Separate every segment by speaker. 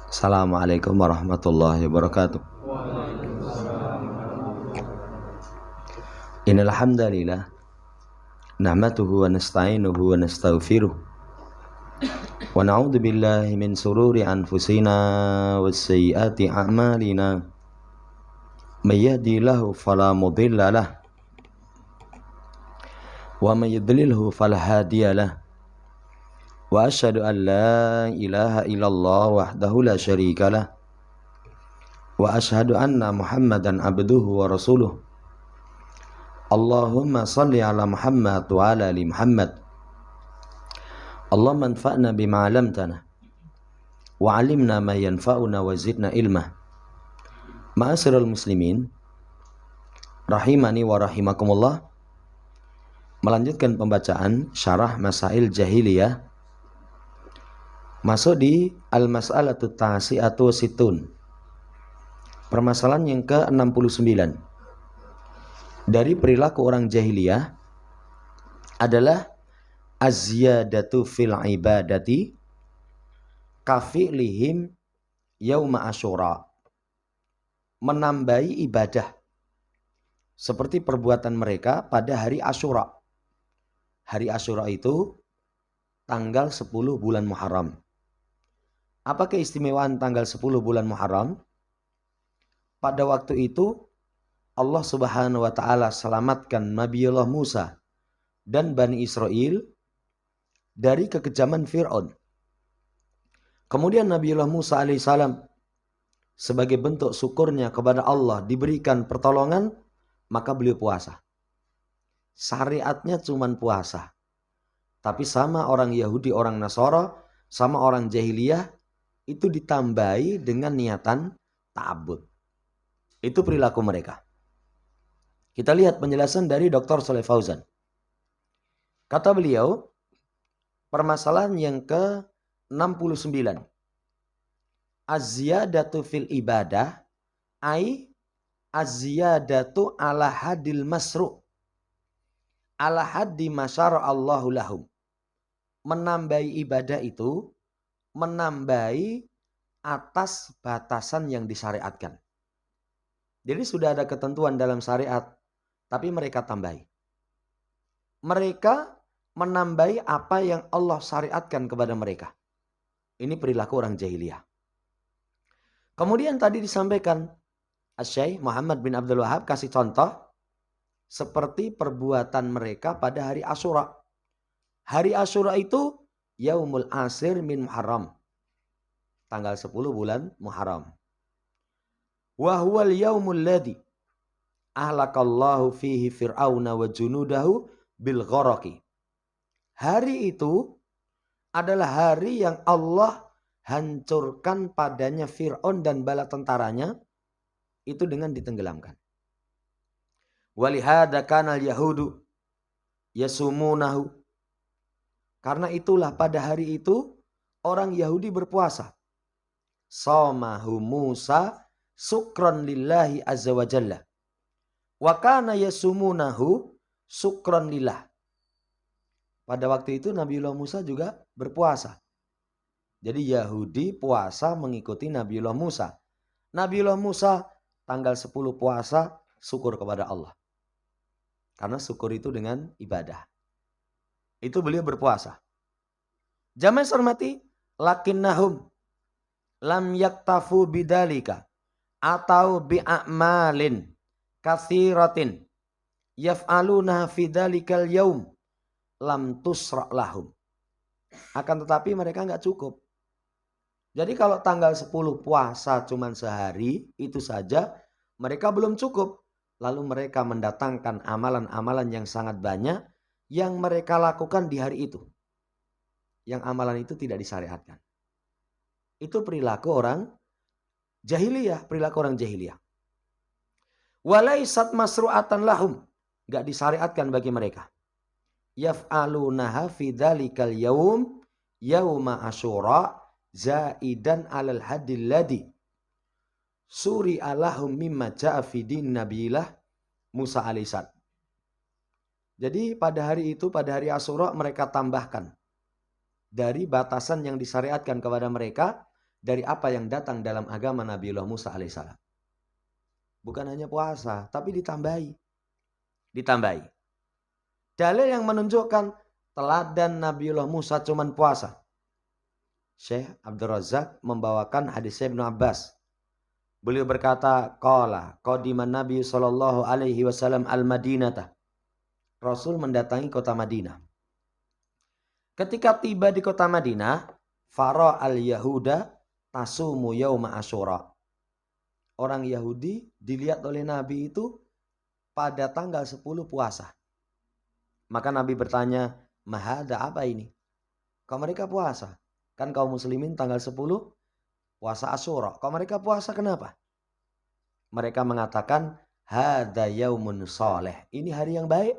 Speaker 1: Assalamualaikum warahmatullahi wabarakatuh. Innal hamdalillah nahmaduhu wa nasta'inuhu wa nastaghfiruh wa na'udzu billahi min sururi anfusina was sayyiati a'malina may yahdihillahu fala mudilla lahu wa may yudlilhu fala hadiya lahu wa asyhadu an la ilaha illallah wahdahu la syarika lah wa asyhadu anna Muhammadan abduhu wa rasuluh. Allahumma salli ala Muhammad wa ala ali Muhammad. Allahumma anfa'na bima 'allamtana wa 'allimna ma yanfa'una wa zidna ilma. Ma'asyiral muslimin rahimani wa rahimakumullah. Melanjutkan pembacaan syarah Masail Jahiliyah. Masuk di Al-Mas'alatu Tasi'atu Situn. Permasalahan yang ke-69 dari perilaku orang jahiliyah adalah az-ziyadatu fil ibadati kafi'lihim yauma asyura, menambahi ibadah seperti perbuatan mereka pada hari Asyura. Hari Asyura itu tanggal 10 bulan Muharram. Apa keistimewaan tanggal 10 bulan Muharram? Pada waktu itu Allah Subhanahu wa taala selamatkan Nabiullah Musa dan Bani Israel dari kekejaman Fir'aun. Kemudian Nabiullah Musa alaihissalam sebagai bentuk syukurnya kepada Allah diberikan pertolongan, maka beliau puasa. Syariatnya cuma puasa. Tapi sama orang Yahudi, orang Nasara, sama orang jahiliyah itu ditambahi dengan niatan ta'abbud. Itu perilaku mereka. Kita lihat penjelasan dari Dr. Shalih Fauzan. Kata beliau, permasalahan yang ke-69. Az-ziyadatu fil ibadah ai az-ziyadatu ala hadil masru' ala haddi masyara Allahu lahum. Menambahi ibadah itu menambahi atas batasan yang disyariatkan. Jadi sudah ada ketentuan dalam syariat, tapi mereka tambahi. Mereka menambahi apa yang Allah syariatkan kepada mereka. Ini perilaku orang jahiliyah. Kemudian tadi disampaikan, Asy-Syaikh Muhammad bin Abdul Wahab kasih contoh seperti perbuatan mereka pada hari Asyura. Hari Asyura itu Yaumul Ashir min Muharram. Tanggal 10 bulan Muharram. Wa huwal yaumul ladzi ahlakallahu fihi fir'auna wa junudahu bil gharaqi. Hari itu adalah hari yang Allah hancurkan padanya Fir'aun dan bala tentaranya itu dengan ditenggelamkan. Walihada kanal yahudu yasumunahu. Karena itulah pada hari itu orang Yahudi berpuasa. Shamahu Musa sukron lillahi azza wa jalla. Wa kana yasumunahu sukron lillah. Pada waktu itu Nabiullah Musa juga berpuasa. Jadi Yahudi puasa mengikuti Nabiullah Musa. Nabiullah Musa tanggal 10 puasa syukur kepada Allah. Karena syukur itu dengan ibadah. Itu beliau berpuasa. Jamaah hormati, lakinnahum lam yaktafu bidalika atau bi'amalin katsiratin yaf'aluna fi dalikal yaum lam tusra' lahum. Akan tetapi mereka enggak cukup. Jadi kalau tanggal 10 puasa cuma sehari itu saja mereka belum cukup. Lalu mereka mendatangkan amalan-amalan yang sangat banyak yang mereka lakukan di hari itu. Yang amalan itu tidak disyariatkan. Itu perilaku orang jahiliyah, perilaku orang jahiliyah. Walaisat masru'atan lahum, enggak disyariatkan bagi mereka. Yaf'alunaha fi dzalikal yaum yauma asyura zaidan 'alal hadil ladzi suri alahum mimma ja'a fi din nabilah Musa alaihissalam. Jadi pada hari itu, pada hari Asyura mereka tambahkan dari batasan yang disyariatkan kepada mereka dari apa yang datang dalam agama Nabiullah Musa alaihissalam. Bukan hanya puasa, tapi ditambahi. Ditambahi. Dalil yang menunjukkan teladan Nabiullah Musa cuman puasa. Syekh Abdul Razak membawakan hadis Ibnu Abbas. Beliau berkata, qala qadiman Nabi sallallahu alaihi wasallam al-Madinata. Rasul mendatangi kota Madinah. Ketika tiba di kota Madinah, fara al-Yahuda tasumu yauma Asyura. Orang Yahudi dilihat oleh Nabi itu pada tanggal 10 puasa. Maka Nabi bertanya, mahada apa ini? Kau mereka puasa? Kan kaum muslimin tanggal 10 puasa Asyura. Kau mereka puasa kenapa? Mereka mengatakan, hada yaumun saleh. Ini hari yang baik.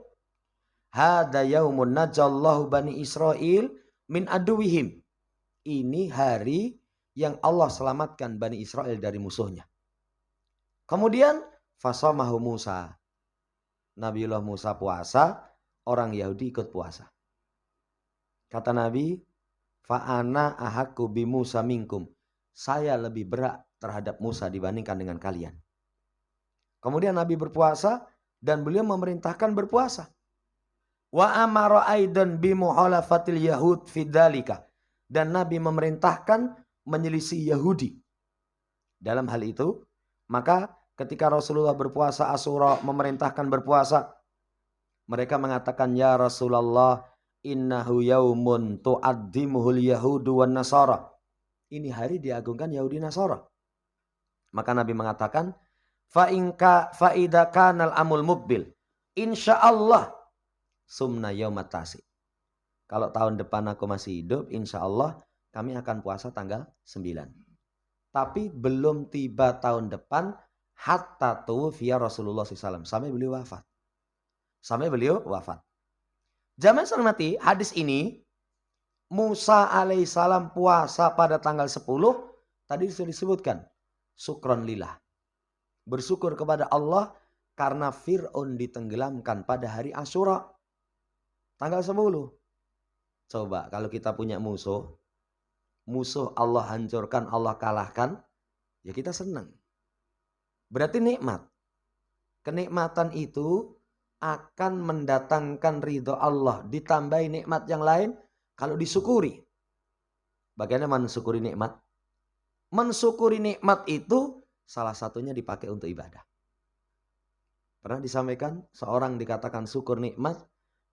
Speaker 1: Hada yaumun najallahu bani Israel min aduwihim. Ini hari yang Allah selamatkan Bani Israel dari musuhnya. Kemudian fasamahu Musa. Nabiullah Musa puasa, orang Yahudi ikut puasa. Kata Nabi, fa'ana ahaku bi Musa minkum. Saya lebih berat terhadap Musa dibandingkan dengan kalian. Kemudian Nabi berpuasa dan beliau memerintahkan berpuasa. Wa amara aidan bi muhalafatil yahud fidzalika. Dan Nabi memerintahkan menyelisih Yahudi. Dalam hal itu, maka ketika Rasulullah berpuasa Asyura memerintahkan berpuasa, mereka mengatakan, ya Rasulullah, innahu yaumun tu'addimuhul yahudu wan nasara. Ini hari diagungkan Yahudi Nasara. Maka Nabi mengatakan, fa'idha kanal amul mukbil, insyaallah sumna yaumat tasi. Kalau tahun depan aku masih hidup, insya Allah kami akan puasa tanggal 9. Tapi belum tiba tahun depan, hatta tuwfiya Rasulullah SAW. Sampai beliau wafat. Sampai beliau wafat. Jamaah hormati, hadis ini, Musa alaihissalam puasa pada tanggal 10, tadi sudah disebutkan. Syukron lillah. Bersyukur kepada Allah karena Fir'aun ditenggelamkan pada hari Asyura. Tanggal 10. Coba kalau kita punya musuh Allah hancurkan, Allah kalahkan, ya kita senang. Berarti nikmat. Kenikmatan itu akan mendatangkan ridho Allah. Ditambahi nikmat yang lain kalau disyukuri. Bagaimana mensyukuri nikmat? Mensyukuri nikmat itu salah satunya dipakai untuk ibadah. Pernah disampaikan seorang dikatakan syukur nikmat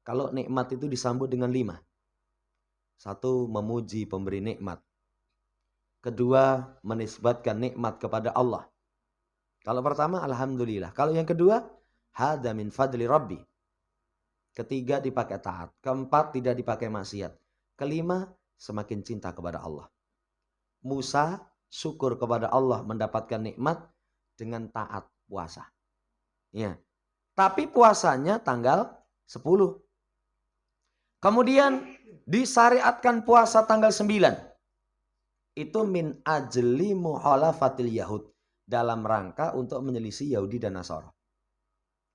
Speaker 1: kalau nikmat itu disambut dengan 5. 1. Memuji pemberi nikmat. 2. Menisbatkan nikmat kepada Allah. Kalau pertama, alhamdulillah. Kalau yang kedua, hada min fadli rabbi. 3. Dipakai taat. 4. Tidak dipakai maksiat. 5. Semakin cinta kepada Allah. Musa syukur kepada Allah mendapatkan nikmat dengan taat puasa. Ya. Tapi puasanya tanggal 10. Kemudian disyariatkan puasa tanggal 9. Itu min ajli muhalafatil yahud. Dalam rangka untuk menyelisih Yahudi dan Nasara.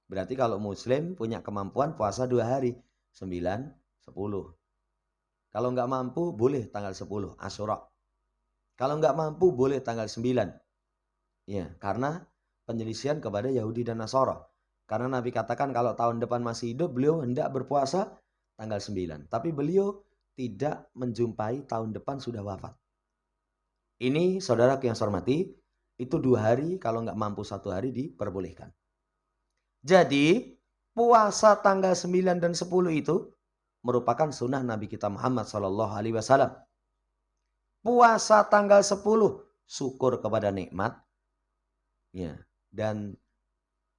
Speaker 1: Berarti kalau muslim punya kemampuan puasa 2 hari. 9, 10. Kalau nggak mampu boleh tanggal 10 Asyura. Kalau nggak mampu boleh tanggal 9. Ya, karena penyelisihan kepada Yahudi dan Nasara. Karena Nabi katakan kalau tahun depan masih hidup beliau hendak berpuasa tanggal 9. Tapi beliau tidak menjumpai tahun depan sudah wafat. Ini saudara yang saya hormati, itu 2 hari, kalau nggak mampu 1 hari diperbolehkan. Jadi puasa tanggal 9 dan 10 itu merupakan sunnah Nabi kita Muhammad SAW. Puasa tanggal 10 syukur kepada nikmat. Ya, dan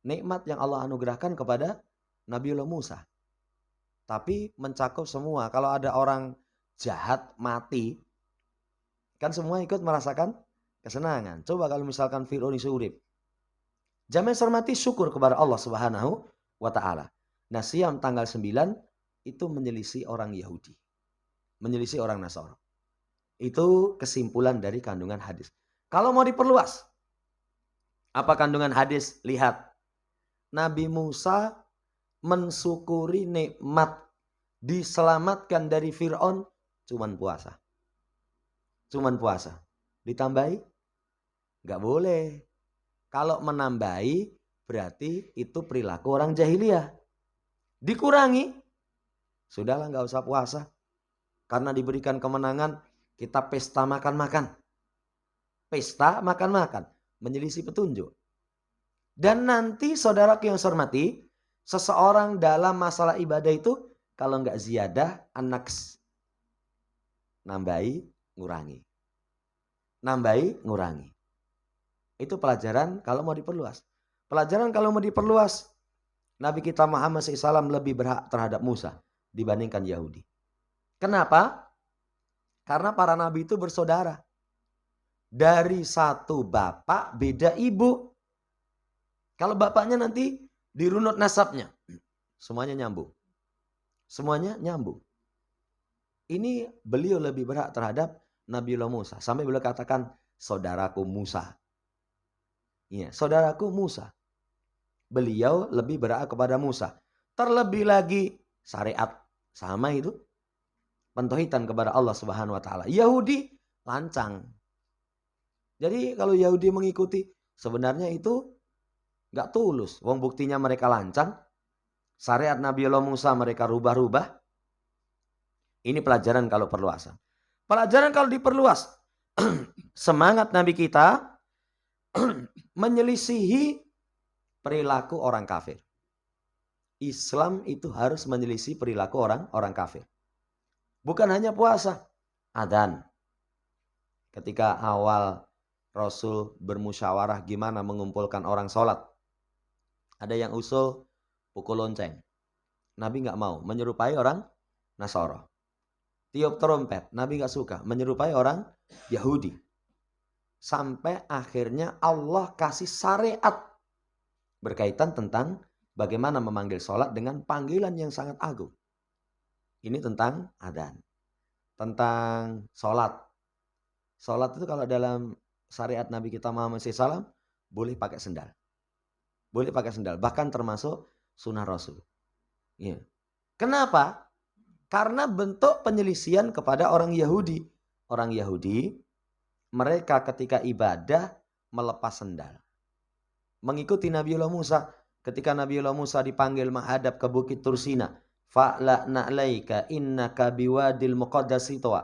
Speaker 1: nikmat yang Allah anugerahkan kepada Nabiullah Musa. Tapi mencakup semua. Kalau ada orang jahat mati, kan semua ikut merasakan kesenangan. Coba kalau misalkan Fir'aun surip. Jamaah hormati, syukur kepada Allah Subhanahu wa taala. Nah, siam tanggal 9 itu menyelisih orang Yahudi. Menyelisih orang Nasara. Itu kesimpulan dari kandungan hadis. Kalau mau diperluas, apa kandungan hadis? Lihat. Nabi Musa mensyukuri nikmat diselamatkan dari Fir'aun, cuman puasa. Cuman puasa. Ditambahi? Nggak boleh. Kalau menambahi berarti itu perilaku orang jahiliyah. Dikurangi, sudahlah nggak usah puasa. Karena diberikan kemenangan, kita pesta makan-makan. Pesta makan-makan, menyelisih petunjuk. Dan nanti saudaraku yang saya hormati, seseorang dalam masalah ibadah itu kalau nggak ziyadah, anaks. Nambahi, ngurangi. Nambahi, ngurangi. Itu pelajaran kalau mau diperluas. Pelajaran kalau mau diperluas, Nabi kita Muhammad SAW lebih berhak terhadap Musa dibandingkan Yahudi. Kenapa? Karena para nabi itu bersaudara. Dari satu bapak beda ibu. Kalau bapaknya nanti dirunut nasabnya, semuanya nyambung. Semuanya nyambung. Ini beliau lebih berhak terhadap Nabiullah Musa. Sampai beliau katakan, saudaraku Musa. Iya, saudaraku Musa. Beliau lebih berhak kepada Musa. Terlebih lagi syariat. Sama itu. Pentauhidan kepada Allah Subhanahu wa taala. Yahudi lancang. Jadi kalau Yahudi mengikuti, sebenarnya itu gak tulus. Wong buktinya mereka lancang. Syariat Nabiullah Musa mereka rubah-rubah. Ini pelajaran kalau perluasan. Pelajaran kalau diperluas. Semangat Nabi kita menyelisihi perilaku orang kafir. Islam itu harus menyelisih perilaku orang kafir. Bukan hanya puasa, adzan. Ketika awal Rasul bermusyawarah gimana mengumpulkan orang sholat. Ada yang usul pukul lonceng. Nabi nggak mau, menyerupai orang Nasara. Tiup trompet, Nabi nggak suka, menyerupai orang Yahudi. Sampai akhirnya Allah kasih syariat berkaitan tentang bagaimana memanggil sholat dengan panggilan yang sangat agung. Ini tentang adzan. Tentang sholat. Sholat itu kalau dalam syariat Nabi kita Muhammad SAW boleh pakai sendal. Boleh pakai sendal. Bahkan termasuk sunnah Rasul. Ya. Kenapa? Karena bentuk penyelisihan kepada orang Yahudi. Orang Yahudi, mereka ketika ibadah melepas sendal. Mengikuti Nabiullah Musa. Ketika Nabiullah Musa dipanggil menghadap ke Bukit Tursina. Fa'la'na 'alaika innaka biwadil muqaddasi tuwa.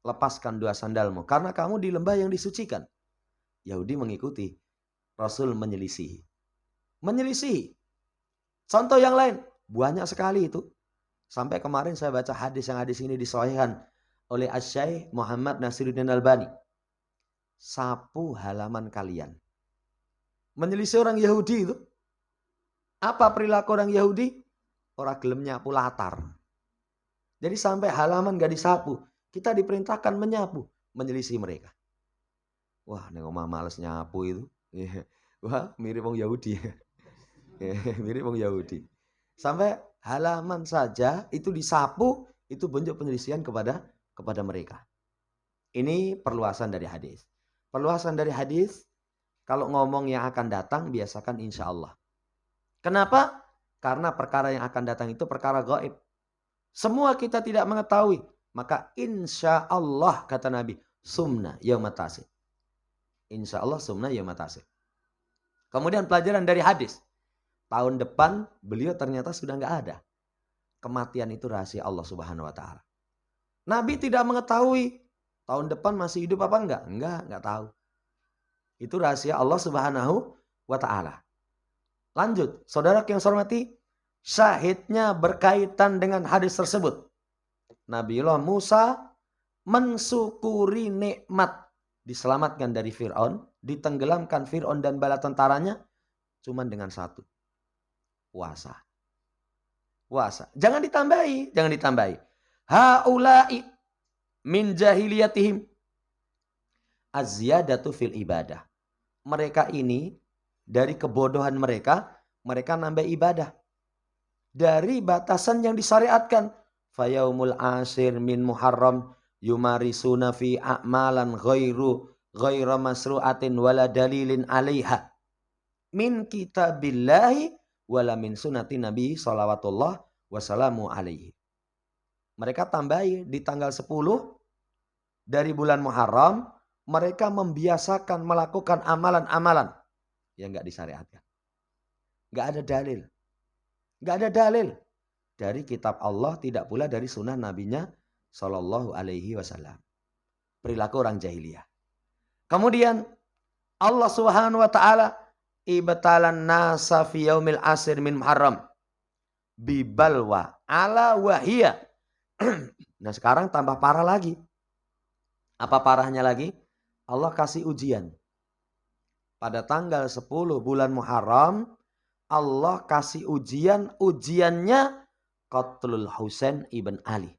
Speaker 1: Lepaskan dua sandalmu karena kamu di lembah yang disucikan. Yahudi mengikuti. Rasul menyelisihi. Menyelisihi. Contoh yang lain. Banyak sekali itu. Sampai kemarin saya baca hadis yang hadis ini disahihkan oleh Asy-Syaikh Muhammad Nasiruddin Albani. Sapu halaman kalian. Menyelisih orang Yahudi itu. Apa perilaku orang Yahudi? Orang gelem nyapu latar. Jadi sampai halaman gak disapu. Kita diperintahkan menyapu. Menyelisih mereka. Wah, nek omah males nyapu itu. Wah, mirip wong Yahudi. Mirip wong Yahudi. Sampai halaman saja itu disapu. Itu bentuk penyelisihan kepada mereka. Ini perluasan dari hadis. Perluasan dari hadis. Kalau ngomong yang akan datang, biasakan insya Allah. Kenapa? Karena perkara yang akan datang itu perkara gaib. Semua kita tidak mengetahui. Maka insya Allah kata Nabi. Sumna yaumatasib. Insya Allah sumna yaumatasib. Kemudian pelajaran dari hadis. Tahun depan beliau ternyata sudah nggak ada. Kematian itu rahasia Allah Subhanahu wa taala. Nabi tidak mengetahui tahun depan masih hidup apa enggak? Enggak tahu. Itu rahasia Allah Subhanahu wa taala. Lanjut, saudara yang saya hormati, syahidnya berkaitan dengan hadis tersebut. Nabiullah Musa mensyukuri nikmat diselamatkan dari Fir'aun, ditenggelamkan Fir'aun dan bala tentaranya cuman dengan satu. Puasa. Puasa. Jangan ditambahi. Haula'i min jahiliyatihim az-ziyadatu fil ibadah. Mereka ini dari kebodohan mereka nambah ibadah. Dari batasan yang disyariatkan. Fayaumul asir min muharram yumarisuna fi a'malan ghaira masru'atin wala dalilin alaiha. Min kitabillahi wala min sunnati Nabi shalawatullah wassalamu alaihi. Mereka tambahi di tanggal 10 dari bulan Muharram, mereka membiasakan melakukan amalan-amalan yang enggak disyariatkan. Enggak ada dalil. Enggak ada dalil dari kitab Allah, tidak pula dari sunnah nabinya sallallahu alaihi wasallam. Perilaku orang jahiliyah. Kemudian Allah Subhanahu wa taala ibtalan nasa fi yaumil asir min Muharram bibalwa ala wahiyah. Nah, sekarang tambah parah lagi. Apa parahnya lagi? Allah kasih ujian. Pada tanggal 10 bulan Muharram, Allah kasih ujian. Ujiannya qatlul Husain ibn Ali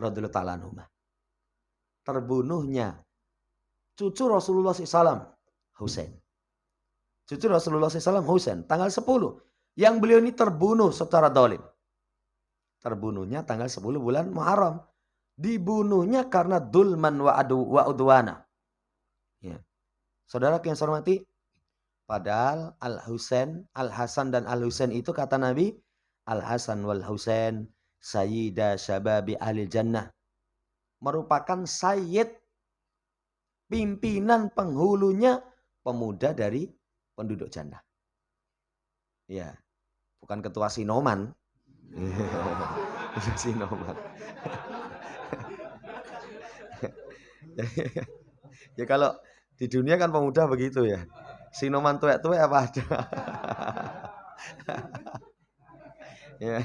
Speaker 1: radhiyallahu ta'ala anhu. Terbunuhnya cucu Rasulullah SAW, Husain. Cucu Rasulullah SAW, Husain. Tanggal 10. Yang beliau ini terbunuh secara dolim. Terbunuhnya tanggal 10 bulan Muharram. Dibunuhnya karena dulman wa udwana. Ya. Saudara yang saya hormati, padahal Al-Hasan dan Al-Husain itu kata Nabi, Al-Hasan wal Husain sayyida syababi ahli jannah. Merupakan sayyid, pimpinan penghulunya pemuda dari penduduk jannah. Ya, bukan ketua Sinoman. Sinoman. Ya kalau di dunia kan pemuda begitu ya. Sinoman tuwek-tuwek apa ada. Ya.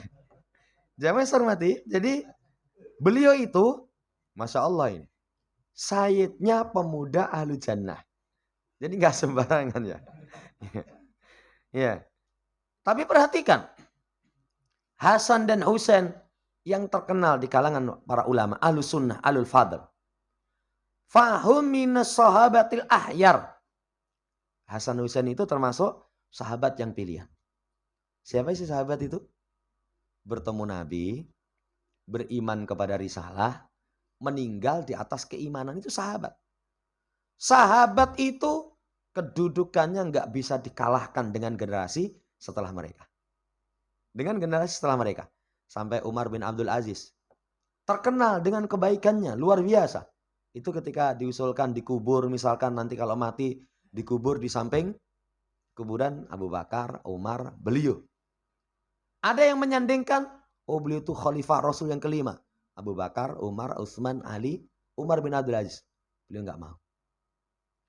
Speaker 1: Jamaah hormati, jadi beliau itu Masya Allah ini sayyidnya pemuda ahlu jannah. Jadi nggak sembarangan ya. Ya. Tapi perhatikan, Hasan dan Husain yang terkenal di kalangan para ulama ahlu sunnah, ahlul fadl. Fahum minas sahabatil ahyar. Hasan Husain itu termasuk sahabat yang pilihan. Siapa sih sahabat itu? Bertemu Nabi, beriman kepada risalah, meninggal di atas keimanan, itu sahabat. Sahabat itu kedudukannya nggak bisa dikalahkan dengan generasi setelah mereka. Dengan generasi setelah mereka. Sampai Umar bin Abdul Aziz. Terkenal dengan kebaikannya, luar biasa. Itu ketika diusulkan dikubur, misalkan nanti kalau mati dikubur di samping kuburan Abu Bakar, Umar, beliau. Ada yang menyandingkan, oh beliau itu khalifah Rasul yang kelima. Abu Bakar, Umar, Utsman, Ali, Umar bin Abdul Aziz. Beliau nggak mau.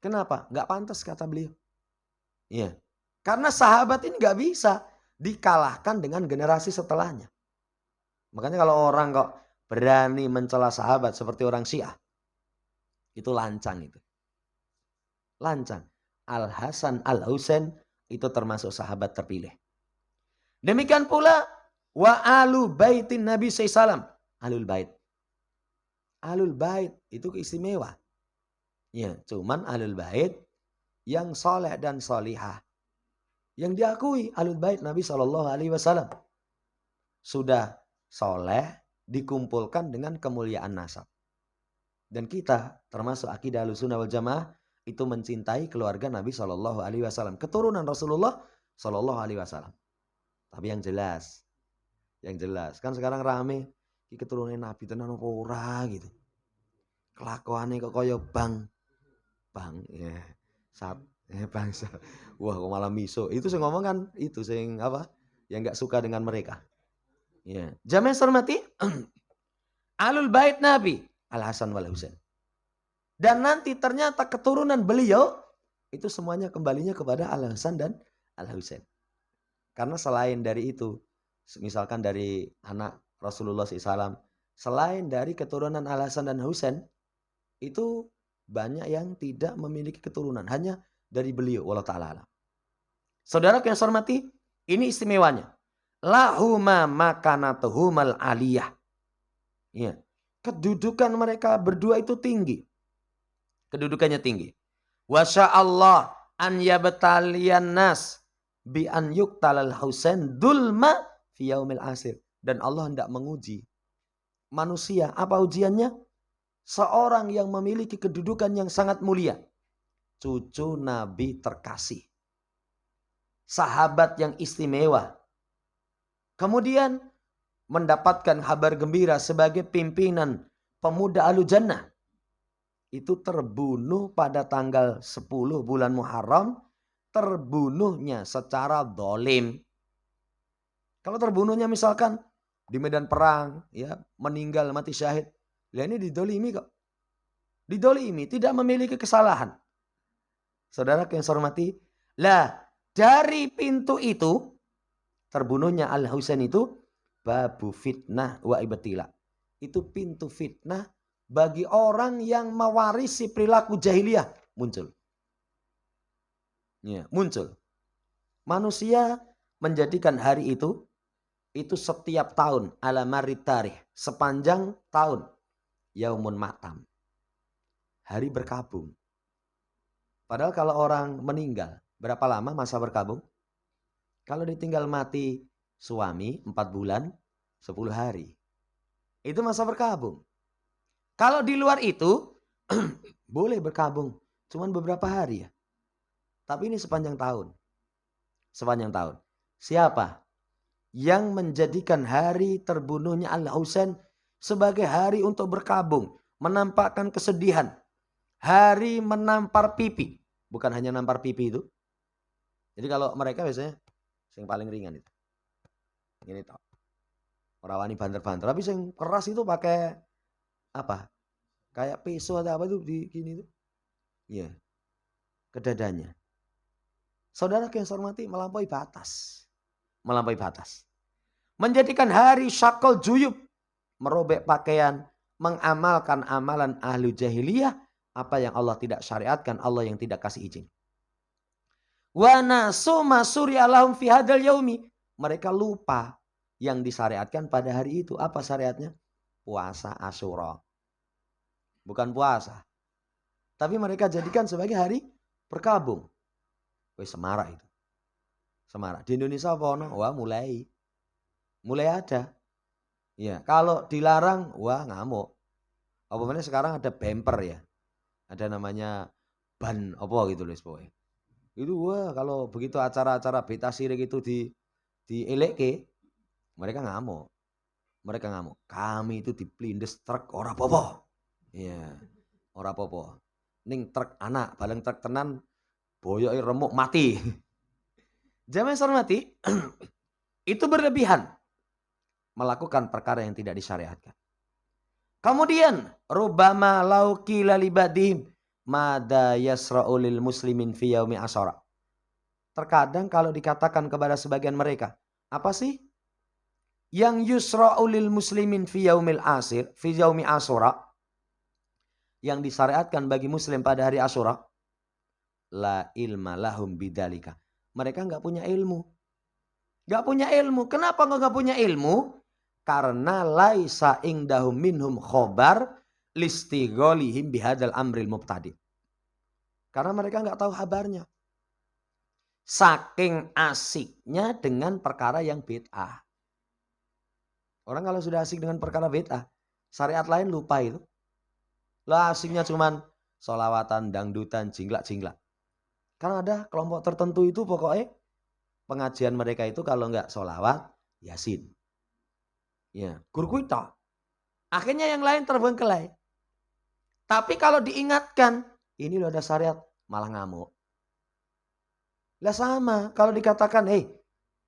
Speaker 1: Kenapa? Nggak pantas kata beliau. Iya. Karena sahabat ini nggak bisa dikalahkan dengan generasi setelahnya. Makanya kalau orang kok berani mencela sahabat seperti orang Syiah, itu lancang itu. Lancang. Al-Hasan, Al-Husain itu termasuk sahabat terpilih. Demikian pula wa alu baitin Nabi SAW. Alul bait. Alul bait itu istimewa. Ya, cuman alul bait yang soleh dan solihah. Yang diakui alul bait Nabi SAW. Sudah soleh dikumpulkan dengan kemuliaan nasab. Dan kita termasuk akidah Ahlussunnah wal Jamaah itu mencintai keluarga Nabi SAW. Keturunan Rasulullah SAW. Tapi yang jelas kan sekarang rame keturunan Nabi tenan apa ora gitu. Kelakuane kok kaya bang ya. Bangsa. Wah, kok malah miso. Itu sing ngomong kan itu sing apa? Yang enggak suka dengan mereka. Ya. Jamaah hormati, Alul Bait Nabi Al-Hasan wal Husain. Dan nanti ternyata keturunan beliau itu semuanya kembalinya kepada Al-Hasan dan Al-Husain. Karena selain dari itu, misalkan dari anak Rasulullah SAW, selain dari keturunan Al-Hasan dan Husain, itu banyak yang tidak memiliki keturunan. Hanya dari beliau, wallahu ta'ala. Saudara yang saya hormati, ini istimewanya. Lahuma makanatuhumal aliyah. Ya. Kedudukan mereka berdua itu tinggi. Kedudukannya tinggi. Wasya Allah an yabtaliyan nas bi an yuqtalal Husain dulma fi yaumil asir. Dan Allah hendak menguji manusia. Apa ujiannya? Seorang yang memiliki kedudukan yang sangat mulia. Cucu Nabi terkasih. sahabat yang istimewa. Kemudian mendapatkan kabar gembira sebagai pimpinan pemuda Ahlu Jannah. Itu terbunuh pada tanggal 10 bulan Muharram. Terbunuhnya secara dolim. Kalau terbunuhnya misalkan di medan perang, ya meninggal mati syahid. Lah ini didolimi kok. Didolimi, tidak memiliki kesalahan. Saudara yang saya hormati, lah dari pintu itu terbunuhnya Al-Husain itu babu fitnah wa ibtila. Itu pintu fitnah bagi orang yang mewarisi perilaku jahiliyah muncul. Ya, muncul. Manusia menjadikan hari itu setiap tahun ala marid tarikh, sepanjang tahun yaumun matam. Hari berkabung. Padahal kalau orang meninggal, berapa lama masa berkabung? Kalau ditinggal mati suami 4 bulan, 10 hari. Itu masa berkabung. Kalau di luar itu, boleh berkabung. Cuman beberapa hari ya. Tapi ini sepanjang tahun. Sepanjang tahun. Siapa yang menjadikan hari terbunuhnya Al-Husain sebagai hari untuk berkabung. Menampakkan kesedihan. Hari menampar pipi. Bukan hanya nampar pipi itu. Jadi kalau mereka biasanya yang paling ringan itu. Ini toh. Orang wani banter-banter. Tapi yang keras itu pakai apa? Kayak pisau atau apa itu di gini itu. Iya. Ke dadanya. Saudara yang saya hormati melampaui batas. Melampaui batas. Menjadikan hari syakal juyub. Merobek pakaian. Mengamalkan amalan ahlu jahiliyah. Apa yang Allah tidak syariatkan. Allah yang tidak kasih izin. Wa nasu masuri alahum fi hadal yaumi. Mereka lupa yang disyariatkan pada hari itu. Apa syariatnya? Puasa Asyura. Bukan puasa. Tapi mereka jadikan sebagai hari berkabung. Wih, semarak itu. Semarak. Di Indonesia apa? Wah, mulai ada. Ya, kalau dilarang, wah ngamuk. Apa sekarang ada bumper ya. Ada namanya ban apa gitu loh pokoknya. Itu wah kalau begitu acara-acara beta sirik itu di eleke, mereka ngamuk. Mereka ngamuk. Kami itu diplindes truk ora apa-apa. Iya. Ora apa-apa. Ning truk anak, baleng truk tenan boyoke remuk mati. Jamaah yang hormati, itu berlebihan melakukan perkara yang tidak disyariatkan. Kemudian rubama lauki lalibadim mada yasra'u lil muslimin fi yaumi asyara. Terkadang kalau dikatakan kepada sebagian mereka, apa sih yang yusra'u lil muslimin fi yaumil asir, fi yaumi asyura, yang disyariatkan bagi muslim pada hari Asyura? La ilma lahum bidzalika. Mereka enggak punya ilmu. Enggak punya ilmu. Kenapa enggak punya ilmu? Karena laisa indahum minhum khobar listigholihim bihadzal amril mubtadi. Karena mereka enggak tahu kabarnya. Saking asiknya dengan perkara yang bid'ah. Orang kalau sudah asik dengan perkara bid'ah, syariat lain lupa itu. Lah asiknya cuman sholawatan, dangdutan, jinglak-jinglak. Karena ada kelompok tertentu itu pokoknya pengajian mereka itu kalau enggak sholawat, yasin. Ya, guru kita. Akhirnya yang lain terbengkelai. Tapi kalau diingatkan, ini loh ada syariat, malah ngamuk. Lah sama, kalau dikatakan,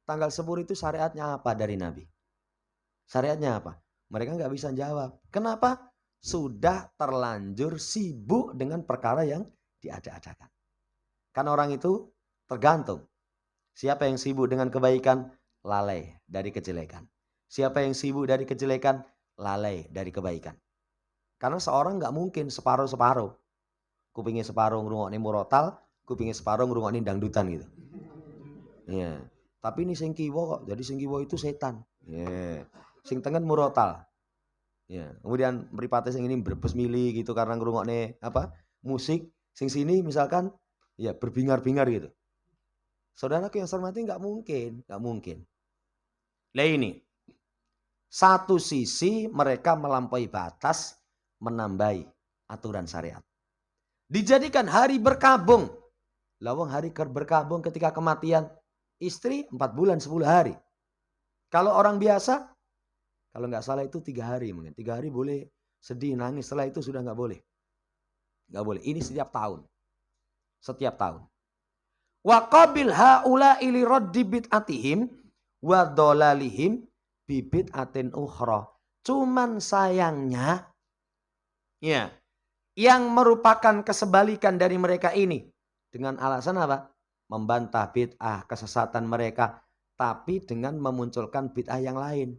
Speaker 1: tanggal 10 itu syariatnya apa dari Nabi? Syariatnya apa? Mereka nggak bisa jawab. Kenapa? Sudah terlanjur sibuk dengan perkara yang diada-adakan. Kan orang itu tergantung. Siapa yang sibuk dengan kebaikan, lalai dari kejelekan. Siapa yang sibuk dari kejelekan, lalai dari kebaikan. Karena seorang nggak mungkin separuh-separuh. Kupingnya separuh ngrungokne murotal, kupingnya separuh ngrungokne dangdutan gitu. Ya. Tapi ini sing kiwa kok. Jadi sing kiwa itu setan. Ya. Sing tengen murotal. Ya. Kemudian mripate sing ini brebes mili gitu karena ngrungokne apa? Musik. Sing sini misalkan ya berbingar-bingar gitu. Saudaraku yang saya hormati nggak mungkin. Lah ini. Satu sisi mereka melampaui batas menambahi aturan syariat. Dijadikan hari berkabung. Lawang hari berkabung ketika kematian. Istri 4 bulan 10 hari. Kalau orang biasa, kalau nggak salah itu 3 hari mungkin. 3 hari boleh sedih, nangis. Setelah itu sudah nggak boleh. Nggak boleh. Ini setiap tahun. Setiap tahun. Wa qabil haula'i li raddi bid'atihim wa dolalihim bi bid'atin ukhra. Cuman sayangnya, ya, yang merupakan kesebalikan dari mereka ini dengan alasan apa? Membantah bid'ah, kesesatan mereka, tapi dengan memunculkan bid'ah yang lain.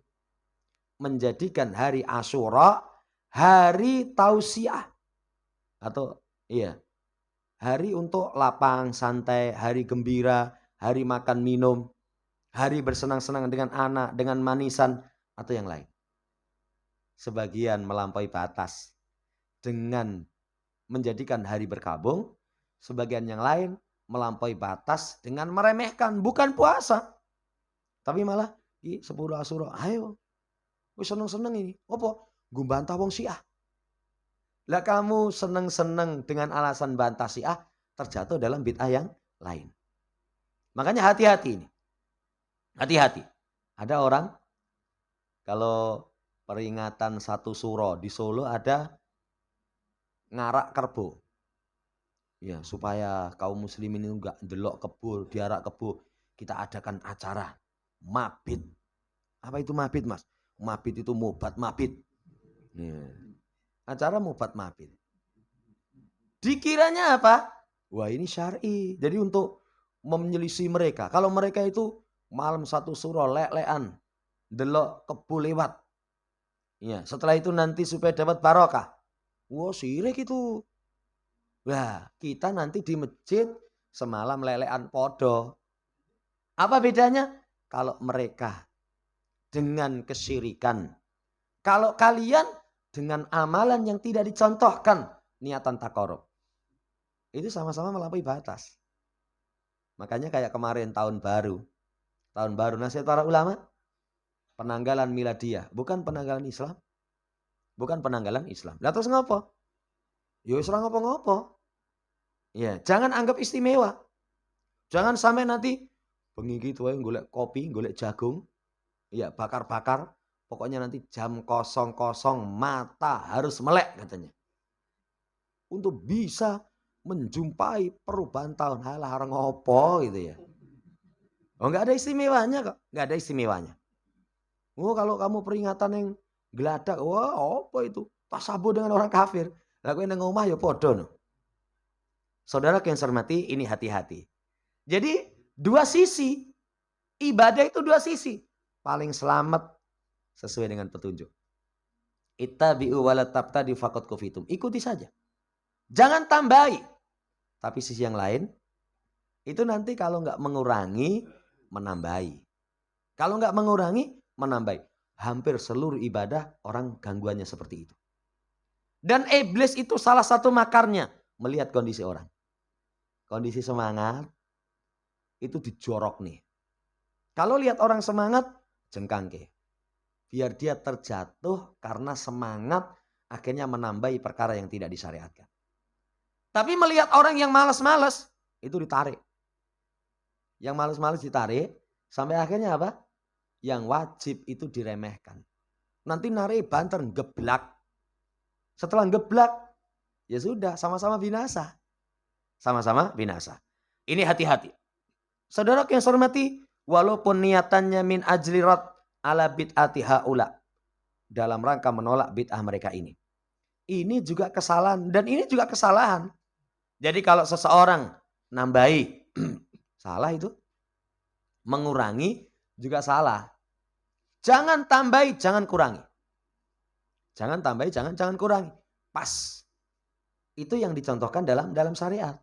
Speaker 1: Menjadikan hari Asyura hari tausiah atau iya, hari untuk lapang, santai, hari gembira, hari makan minum, hari bersenang-senang dengan anak, dengan manisan atau yang lain. Sebagian melampaui batas dengan menjadikan hari berkabung, sebagian yang lain melampaui batas dengan meremehkan, bukan puasa. Tapi malah 10 Asyura, ayo, wis seneng-seneng ini. Apa? Gue bantah wong Syiah. Lah kamu seneng-seneng dengan alasan bantah Syiah, terjatuh dalam bid'ah yang lain. Makanya hati-hati ini. Hati-hati. Ada orang kalau peringatan 1 Suro di Solo ada ngarak kerbau. Ya, supaya kaum muslimin itu enggak delok kebo, diarak kebo. Kita adakan acara mabit. Apa itu mabit, Mas? Mabit itu mobat mabit. Ya. Acara mobat mabit. Dikiranya apa? Wah, ini syar'i. Jadi untuk menyelisih mereka. Kalau mereka itu malam 1 Suro lek-lekan, delok kebo lewat. Ya, setelah itu nanti supaya dapat barokah. Wah, sirik itu. Wah, kita nanti di masjid semalam lelean podo. Apa bedanya? Kalau mereka dengan kesyirikan. Kalau kalian dengan amalan yang tidak dicontohkan. Niatan takarub. Itu sama-sama melampaui batas. Makanya kayak kemarin tahun baru. Tahun baru nasihat para ulama. Penanggalan miladiyah. Bukan penanggalan Islam. Bukan penanggalan Islam. Lah terus ngapa? Ya wis ora ngopo-ngopo. Ya, jangan anggap istimewa. Jangan sampai nanti bengi gitu wae golek kopi, golek jagung. Ya, bakar-bakar. Pokoknya nanti jam 00.00 mata harus melek katanya. Untuk bisa menjumpai perubahan tahun. Halah orang ngopo gitu ya. Oh, enggak ada istimewanya kok. Enggak ada istimewanya. Oh, kalau kamu peringatan yang geladak, wah apa itu? Tasabuh dengan orang kafir. Lah kowe nang omah ya padha no. Saudara yang saya hormati, ini hati-hati. Jadi dua sisi. Ibadah itu dua sisi. Paling selamat sesuai dengan petunjuk. Ittabi'u wa la tabtadi faqad kufitum. Ikuti saja. Jangan tambahi. Tapi sisi yang lain, itu nanti kalau nggak mengurangi, menambahi. Kalau nggak mengurangi, menambahi. Hampir seluruh ibadah orang gangguannya seperti itu. Dan iblis itu salah satu makarnya. Melihat kondisi orang. Kondisi semangat, itu dijorok nih. Kalau lihat orang semangat, jengkangke. Biar dia terjatuh karena semangat akhirnya menambahi perkara yang tidak disyariatkan. Tapi melihat orang yang malas-malas, itu ditarik. Yang malas-malas ditarik, sampai akhirnya apa? Yang wajib itu diremehkan. Nanti narik banter, geblak. Setelah geblak, ya sudah sama-sama binasa. Sama-sama binasa. Ini hati-hati. Saudara yang saya hormati, walaupun niatannya min ajli rad ala bid'ati haula. Dalam rangka menolak bid'ah mereka ini. Ini juga kesalahan dan ini juga kesalahan. Jadi kalau seseorang nambahi, salah itu. Mengurangi juga salah. Jangan tambahi, jangan kurangi. Jangan tambahi, jangan kurangi. Pas. Itu yang dicontohkan dalam syariat.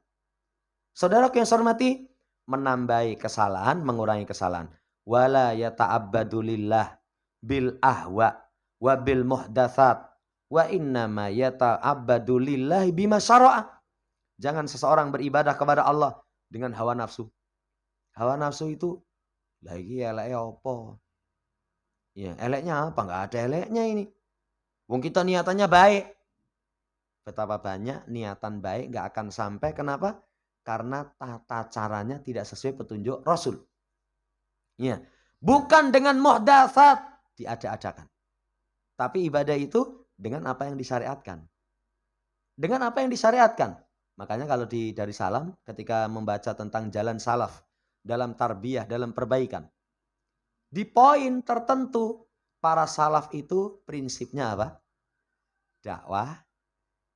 Speaker 1: Saudara yang saya hormati, menambahi kesalahan, mengurangi kesalahan. Wala yata'abbadu lillah bil ahwa wa bil muhdatsat wa innama yata'abbadu lillahi bima syara'a. Jangan seseorang beribadah kepada Allah dengan hawa nafsu. Hawa nafsu itu lagi eleknya apa? Ya, eleknya apa? Enggak ada eleknya ini. Wong kita niatannya baik. Betapa banyak niatan baik enggak akan sampai. Kenapa? Karena tata caranya tidak sesuai petunjuk Rasul. Ya. Bukan dengan muhdatsat, diada-adakan. Tapi ibadah itu dengan apa yang disyariatkan. Dengan apa yang disyariatkan. Makanya kalau di Darussalam ketika membaca tentang jalan salaf dalam tarbiyah, dalam perbaikan. Di poin tertentu para salaf itu prinsipnya apa? Dakwah,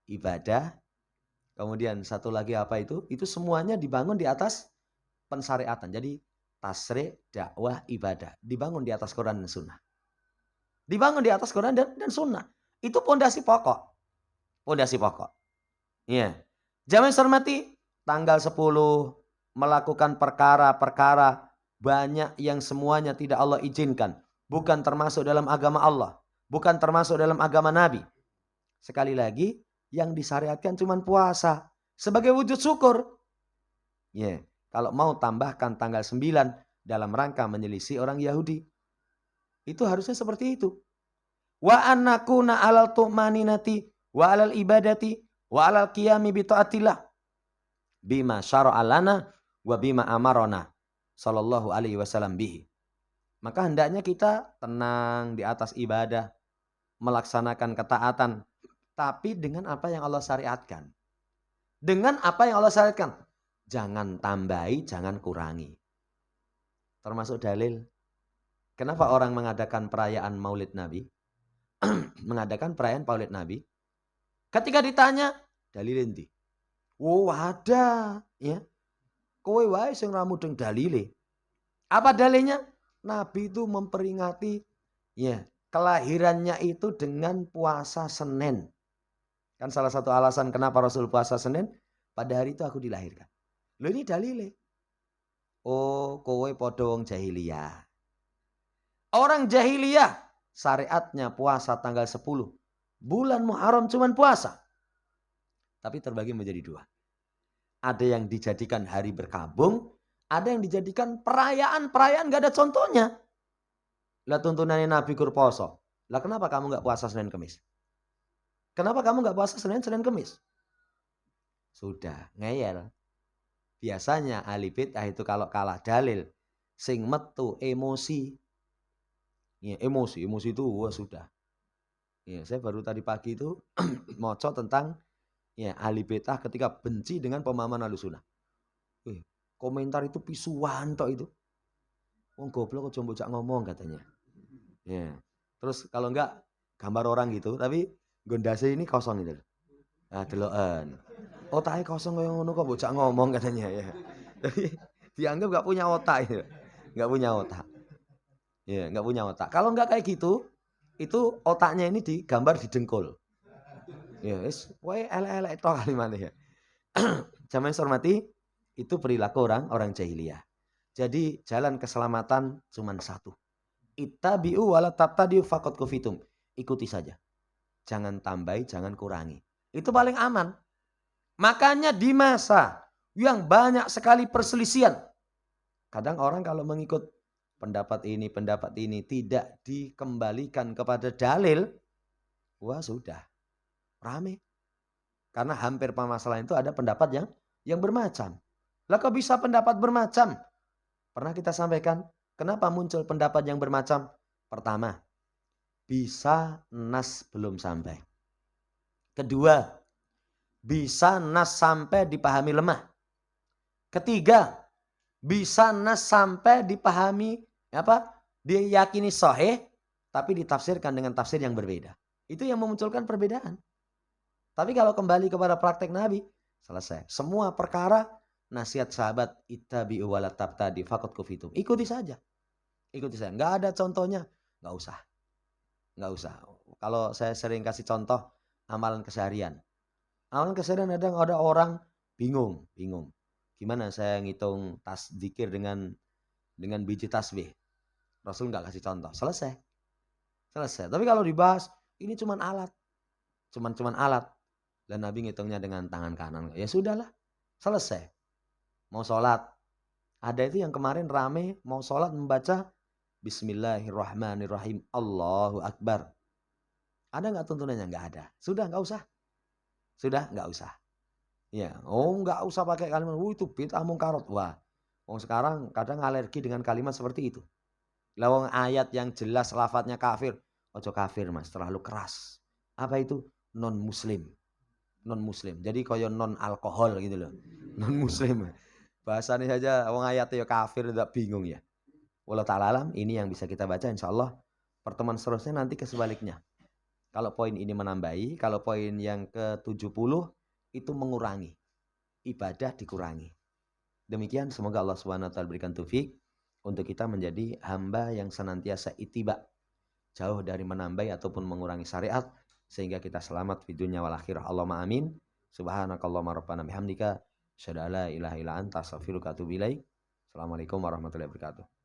Speaker 1: ibadah, kemudian satu lagi apa itu? Itu semuanya dibangun di atas pensyariatan. Jadi tasri', dakwah, ibadah. Dibangun di atas Quran dan Sunnah. Dibangun di atas Quran dan Sunnah. Itu pondasi pokok. Pondasi pokok. Iya. Jamaah hormati, tanggal 10 melakukan perkara-perkara banyak yang semuanya tidak Allah izinkan. Bukan termasuk dalam agama Allah. Bukan termasuk dalam agama Nabi. Sekali lagi, yang disyariatkan cuma puasa. Sebagai wujud syukur. Ya, kalau mau tambahkan tanggal 9 dalam rangka menyelisih orang Yahudi. Itu harusnya seperti itu. Wa annakuna alal tu'maninati wa alal ibadati wa alal qiyami bi taatillah bima syara'a lana wa bima amarona sallallahu alaihi wasallam bihi. Maka hendaknya kita tenang di atas ibadah, melaksanakan ketaatan, tapi dengan apa yang Allah syariatkan. Dengan apa yang Allah syariatkan. Jangan tambahi, jangan kurangi. Termasuk dalil. Kenapa orang mengadakan perayaan Maulid Nabi? Mengadakan perayaan Maulid Nabi. Ketika ditanya, dalil endi? Oh, ada, ya. Kowe wae sing ra mudeng dalile. Apa dalilnya? Nabi itu memperingati ya, kelahirannya itu dengan puasa Senin. Kan salah satu alasan kenapa Rasul puasa Senin, pada hari itu aku dilahirkan. Loh ini dalile. Oh, kowe padha wong jahiliyah. Orang jahiliyah syariatnya puasa tanggal 10. Bulan Muharram cuman puasa. Tapi terbagi menjadi dua. Ada yang dijadikan hari berkabung, ada yang dijadikan perayaan-perayaan gak ada contohnya. Lah tuntunannya Nabi kur poso. Lah kenapa kamu gak puasa Senin Kemis? Kenapa kamu gak puasa Senin Kemis? Sudah, ngeyel. Biasanya ahli bid'ah itu kalau kalah dalil, sing metu emosi. Ya, emosi itu wah sudah. Ya, saya baru tadi pagi itu moco tentang ya ahli bid'ah ketika benci dengan pemahaman Ahlussunnah. Komentar itu pisuan tok itu. Wong goblok kok bocah ngomong katanya. Ya. Terus kalau enggak gambar orang gitu, tapi gondase ini kosong gitu. Nah, deloken. Otake kosong kaya ngono kok bocah ngomong katanya ya. Jadi dianggap enggak punya otak itu. Enggak punya otak. Ya, enggak punya otak. Kalau enggak kayak gitu, itu otaknya ini digambar di dengkul. Ya, wis wae elek-elek tok kalimane ya. Jamaah hormati, itu perilaku orang jahiliyah. Jadi jalan keselamatan cuma satu. Ittabi'u wala tabtadi'u faqad kufitum. Ikuti saja. Jangan tambahi, jangan kurangi. Itu paling aman. Makanya di masa yang banyak sekali perselisihan. Kadang orang kalau mengikut pendapat ini tidak dikembalikan kepada dalil. Wah sudah. Rame. Karena hampir permasalahan itu ada pendapat yang bermacam. Lah kok bisa pendapat bermacam? Pernah kita sampaikan, kenapa muncul pendapat yang bermacam? Pertama, bisa nas belum sampai. Kedua, bisa nas sampai dipahami lemah. Ketiga, bisa nas sampai dipahami diyakini sahih tapi ditafsirkan dengan tafsir yang berbeda. Itu yang memunculkan perbedaan. Tapi kalau kembali kepada praktek Nabi, selesai. Semua perkara nasihat sahabat ittabi'u wala tabtadi faqad kufitum. Ikuti saja. Ikuti saja. Enggak ada contohnya, enggak usah. Enggak usah. Kalau saya sering kasih contoh amalan keseharian. Amalan keseharian ada orang bingung. Gimana saya ngitung zikir dengan biji tasbih? Rasul enggak kasih contoh. Selesai. Tapi kalau dibahas ini cuman alat. Cuman alat. Dan Nabi ngitungnya dengan tangan kanan. Ya sudahlah. Selesai. Mau sholat. Ada itu yang kemarin rame mau sholat membaca Bismillahirrahmanirrahim. Allahu Akbar. Ada nggak tuntunannya? Nggak ada. Sudah nggak usah. Sudah nggak usah. Ya, nggak usah pakai kalimat. Itu bid'ah mungkarat. Wah, sekarang kadang alergi dengan kalimat seperti itu. Lawang ayat yang jelas lafadznya kafir. Ojo kafir mas, terlalu keras. Apa itu? Non muslim. Non muslim. Jadi koyo non alkohol gitu loh. Non muslim. Bahasanya saja wong ayatnya kafir udah bingung ya. Wallahu ta'ala alam, ini yang bisa kita baca insyaallah. Pertemuan seterusnya nanti ke sebaliknya. Kalau poin ini menambahi, kalau poin yang ke-70 itu mengurangi. Ibadah dikurangi. Demikian semoga Allah Subhanahu wa taala berikan taufik untuk kita menjadi hamba yang senantiasa ittiba, jauh dari menambah ataupun mengurangi syariat sehingga kita selamat di dunia wal akhirah. Allahumma amin. Subhanakallahumma rabbana bihamdika asyhadu an la ilaha illa anta astaghfiruka wa atubu ilaik. Assalamualaikum warahmatullahi wabarakatuh.